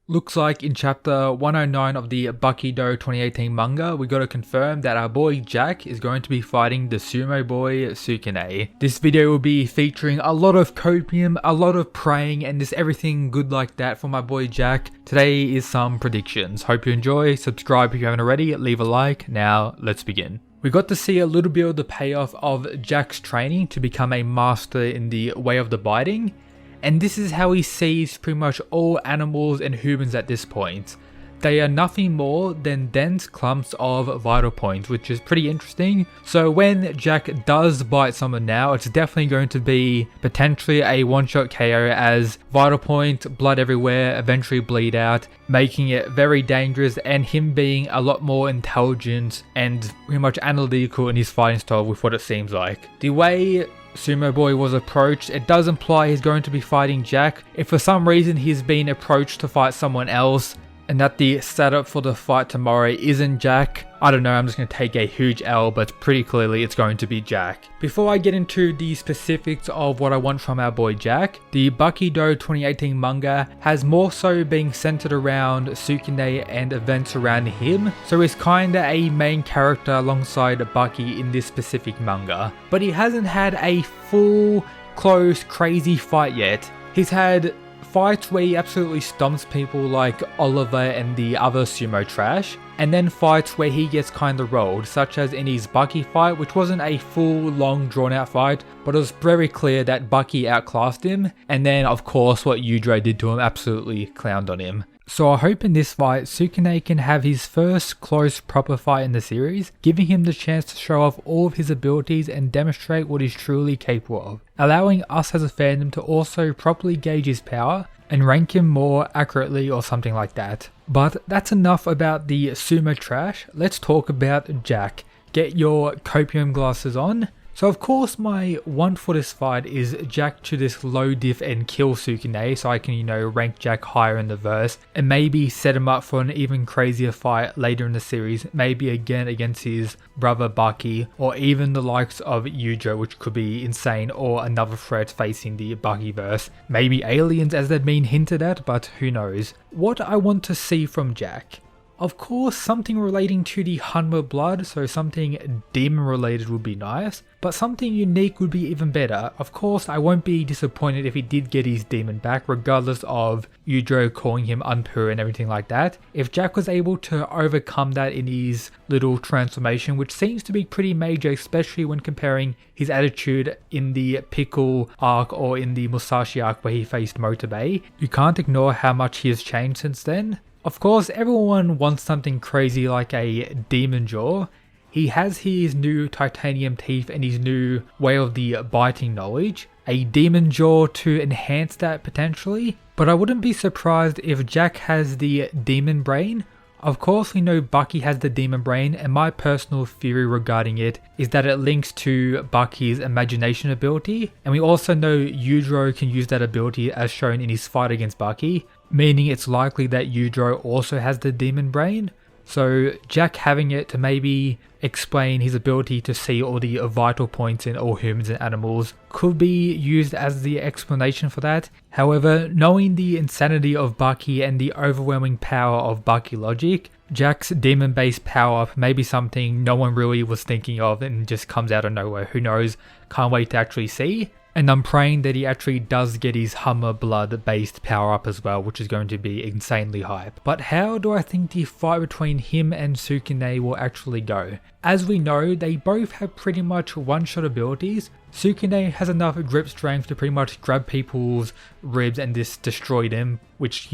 Looks like in chapter 109 of the Baki Dou 2018 manga, we got to confirm that our boy Jack is going to be fighting the sumo boy Sukune. This video will be featuring a lot of copium, a lot of praying, and just everything good like that for my boy Jack. Today is some predictions. Hope you enjoy. Subscribe if you haven't already. Leave a like. Now let's begin. We got to see a little bit of the payoff of Jack's training to become a master in the way of the biting. And this is how he sees pretty much all animals and humans at this point. They are nothing more than dense clumps of vital points, which is pretty interesting. So when Jack does bite someone now, it's definitely going to be potentially a one-shot KO, as vital point, blood everywhere, eventually bleed out, making it very dangerous, and him being a lot more intelligent and pretty much analytical in his fighting style with what it seems like. The way Sumo Boy was approached, it does imply he's going to be fighting Jack. If for some reason he's been approached to fight someone else and that the setup for the fight tomorrow isn't Jack, I don't know, I'm just going to take a huge L, but pretty clearly it's going to be Jack. Before I get into the specifics of what I want from our boy Jack, the Baki Dou 2018 manga has more so being centered around Sukune and events around him, so he's kinda a main character alongside Baki in this specific manga. But he hasn't had a full, close, crazy fight yet. He's had fights where he absolutely stomps people like Oliver and the other sumo trash, and then fights where he gets kinda rolled, such as in his Baki fight, which wasn't a full, long, drawn out fight, but it was very clear that Baki outclassed him, and then of course what Yujiro did to him, absolutely clowned on him. So I hope in this fight, Sukune can have his first close proper fight in the series, giving him the chance to show off all of his abilities and demonstrate what he's truly capable of, allowing us as a fandom to also properly gauge his power and rank him more accurately or something like that. But that's enough about the sumo trash. Let's talk about Jack. Get your copium glasses on. So of course my want for this fight is Jack to this low diff and kill Sukune, so I can, rank Jack higher in the verse and maybe set him up for an even crazier fight later in the series, maybe again against his brother Baki, or even the likes of Yujiro, which could be insane, or another threat facing the Baki verse. Maybe aliens as they've been hinted at, but who knows. What I want to see from Jack. Of course, something relating to the Hanma blood, so something demon related would be nice, but something unique would be even better. Of course, I won't be disappointed if he did get his demon back, regardless of Yujiro calling him unpure and everything like that. If Jack was able to overcome that in his little transformation, which seems to be pretty major, especially when comparing his attitude in the Pickle arc or in the Musashi arc where he faced Motobe, you can't ignore how much he has changed since then. Of course, everyone wants something crazy like a demon jaw. He has his new titanium teeth and his new way of the biting knowledge. A demon jaw to enhance that potentially. But I wouldn't be surprised if Jack has the demon brain. Of course, we know Baki has the demon brain, and my personal theory regarding it is that it links to Baki's imagination ability, and we also know Yujiro can use that ability as shown in his fight against Baki, meaning it's likely that Yujiro also has the demon brain. So Jack having it to maybe explain his ability to see all the vital points in all humans and animals could be used as the explanation for that. However, knowing the insanity of Baki and the overwhelming power of Baki logic, Jack's demon-based power-up may be something no one really was thinking of and just comes out of nowhere. Who knows? Can't wait to actually see. And I'm praying that he actually does get his Hanma blood based power up as well, which is going to be insanely hype. But how do I think the fight between him and Sukune will actually go? As we know, they both have pretty much one-shot abilities. Sukune has enough grip strength to pretty much grab people's ribs and just destroy them, which,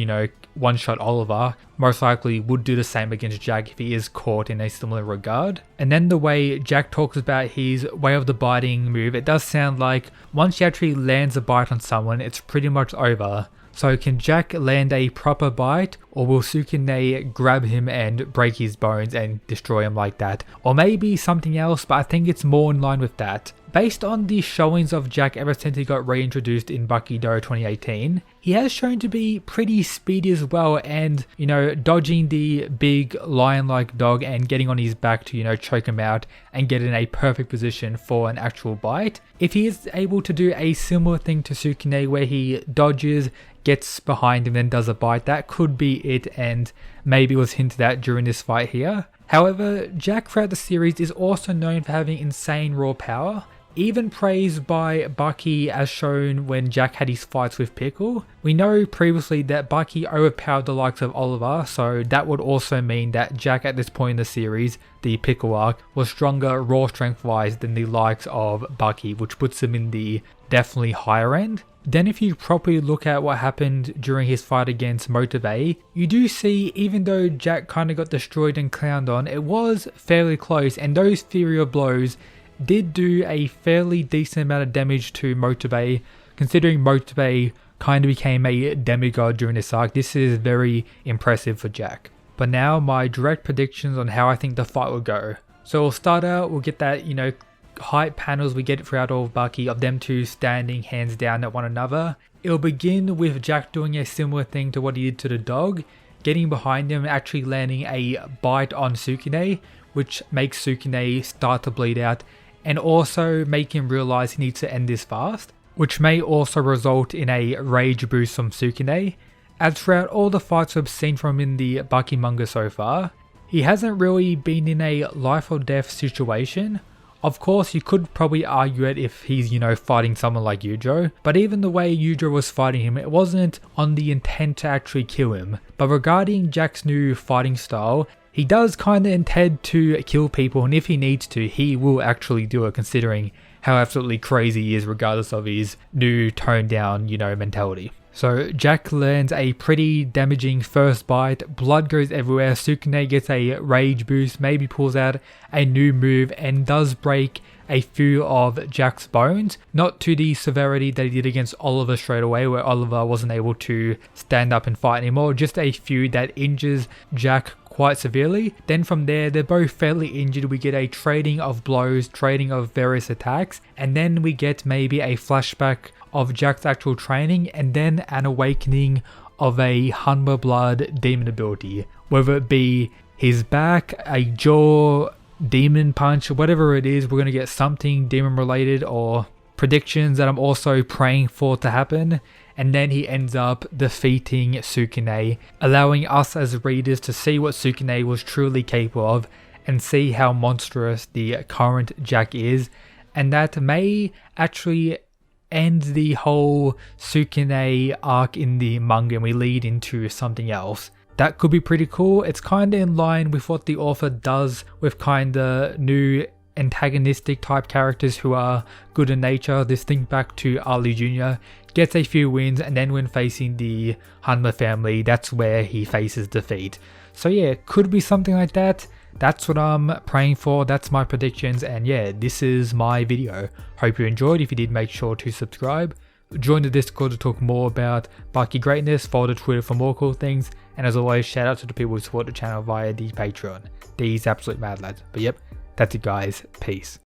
one-shot Oliver most likely would do the same against Jack if he is caught in a similar regard. And then the way Jack talks about his way of the biting move, it does sound like once he actually lands a bite on someone, it's pretty much over. So can Jack land a proper bite, or will Sukune grab him and break his bones and destroy him like that? Or maybe something else, but I think it's more in line with that. Based on the showings of Jack ever since he got reintroduced in Baki Dou 2018, he has shown to be pretty speedy as well, and you know, dodging the big lion-like dog and getting on his back to, you know, choke him out and get in a perfect position for an actual bite. If he is able to do a similar thing to Sukune where he dodges, gets behind him, then does a bite, that could be it, and maybe was hinted at during this fight here. However, Jack throughout the series is also known for having insane raw power, even praised by Baki as shown when Jack had his fights with Pickle. We know previously that Baki overpowered the likes of Oliver, so that would also mean that Jack at this point in the series, the Pickle arc, was stronger raw strength wise than the likes of Baki, which puts him in the definitely higher end. Then if you properly look at what happened during his fight against Motivate, you do see even though Jack kind of got destroyed and clowned on, it was fairly close, and those Fury blows did do a fairly decent amount of damage to Motivate. Considering Motivate kind of became a demigod during this arc, this is very impressive for Jack. But now my direct predictions on how I think the fight will go. So we'll start out, we'll get that, you know, hype panels we get throughout all of Baki of them two standing hands down at one another. It'll begin with Jack doing a similar thing to what he did to the dog, getting behind him and actually landing a bite on Sukune, which makes Sukune start to bleed out and also make him realize he needs to end this fast, which may also result in a rage boost from Sukune. As throughout all the fights we've seen from him in the Baki manga so far, he hasn't really been in a life or death situation. Of course, you could probably argue it if he's, you know, fighting someone like Yujo, but even the way Yujo was fighting him, it wasn't on the intent to actually kill him. But regarding Jack's new fighting style, he does kind of intend to kill people, and if he needs to, he will actually do it, considering how absolutely crazy he is regardless of his new toned down, you know, mentality. So Jack lands a pretty damaging first bite, blood goes everywhere, Sukune gets a rage boost, maybe pulls out a new move and does break a few of Jack's bones, not to the severity that he did against Oliver straight away where Oliver wasn't able to stand up and fight anymore, just a few that injures Jack quite severely. Then from there, they're both fairly injured, we get a trading of blows, trading of various attacks, and then we get maybe a flashback of Jack's actual training and then an awakening of a Hanma blood demon ability, whether it be his back, a jaw, demon punch, whatever it is, we're going to get something demon related or predictions that I'm also praying for to happen. And then he ends up defeating Sukune, allowing us as readers to see what Sukune was truly capable of and see how monstrous the current Jack is, and that may actually end the whole Sukune arc in the manga and we lead into something else. That could be pretty cool. It's kind of in line with what the author does with kind of new antagonistic type characters who are good in nature. This think back to Ali Jr. Gets a few wins, and then when facing the Hanma family, that's where he faces defeat. So yeah, could be something like that. That's what I'm praying for, that's my predictions, and yeah, this is my video. Hope you enjoyed. If you did, make sure to subscribe. Join the Discord to talk more about Baki greatness, follow the Twitter for more cool things, and as always, shout out to the people who support the channel via the Patreon. These absolute mad lads. But yep, that's it guys, peace.